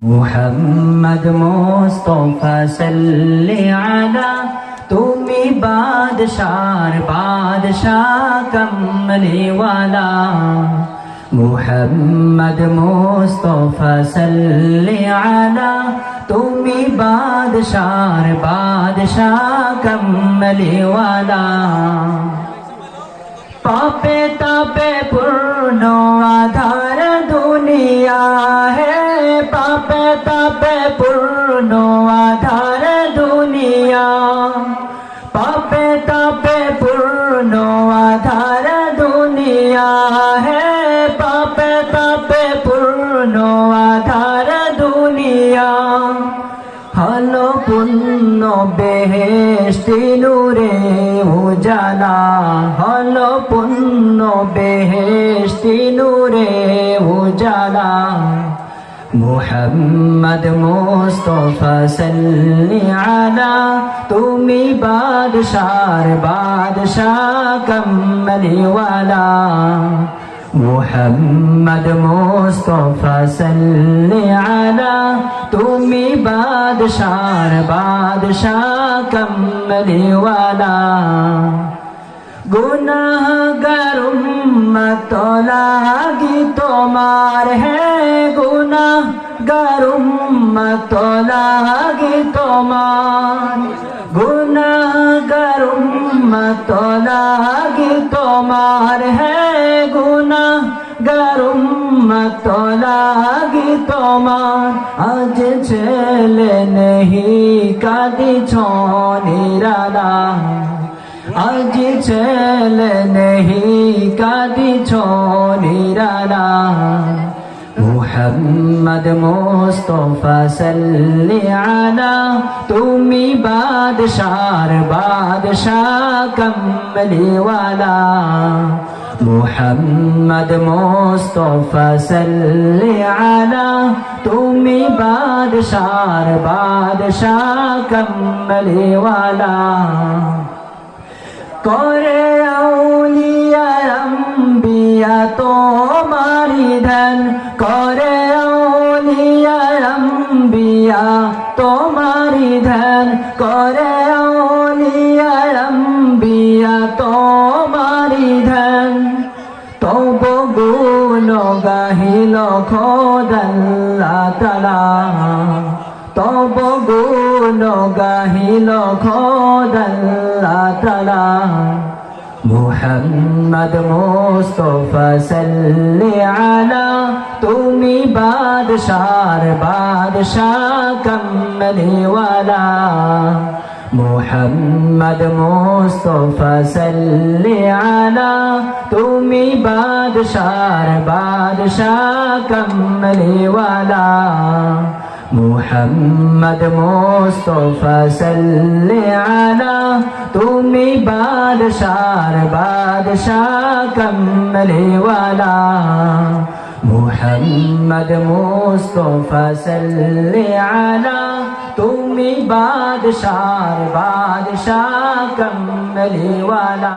মুহাম্মদ মুস্তাফা সাল্লি আলা তুমি বাদশার বাদশাহ কমলিওয়ালা মুহাম্মদ মুস্তাফা সাল্লি আলা তুমি বাদশার বাদশাহ কমলিওয়ালা পাপে তাপে পূর্ণ আধার দুনিয়া হে পাপে তাপে পূর্ণ আধার দুনিয়া পাপে তাপে পূর্ণ আধার দুনিয়া হে পাপে তাপে পূর্ণ আধার দুনিয়া হলো পূর্ণ বেহেশতি নূরে উজালা হলো পূর্ণ বেহেশতি নূরে উজালা মুহাম্মদ মুস্তাফা সাল্লি আলা তুমি বাদশার বাদশাহ কমলিওয়ালা মুহাম্মদ মুস্তাফা সাল্লি আলা তুমি বাদশার বাদশাহ কমলিওয়ালা গুনাহগার উম্মত লাগি তোমার হে গুনাহগার উম্মত লাগি তোমার গুনাহগার উম্মত লাগি তোমার হে গুনাহগার উম্মত লাগি তোমার আজ ছেলে নেহি কাঁদিছ নিরালা আজ ছেলে নেহি কাঁদিছ নিরালা মুহাম্মদ মুস্তাফা সাল্লি আলা তুমি বাদশার বাদশাহ কমলিওয়ালা মুহাম্মদ মুস্তাফা সাল্লি আলা তুমি বাদশার বাদশাহ কমলিওয়ালা করে আউলিয়া আম্বিয়া তোমারি ধ্যান করে আউলিয়া আম্বিয়া তোমারি ধ্যান করে আউলিয়া আম্বিয়া তোমারি ধ্যান তব গুণ গাহিল খোদাল্লাহ তাআলা তব গুণ গাহিল খোদাল্লাহ তাআলা মুহাম্মদ মুস্তাফা সাল্লি আলা তুমি বাদশার বাদশাহ কমলিওয়ালা মুহাম্মদ মুস্তাফা সাল্লি আলা তুমি বাদশার বাদশাহ কমলিওয়ালা মুহাম্মদ মুস্তাফা সাল্লি আলা তুমি বাদশার বাদশাহ কমলিওয়ালা মুহাম্মদ মুস্তাফা সাল্লি আলা তুমি বাদশার বাদশাহ কমলিওয়ালা।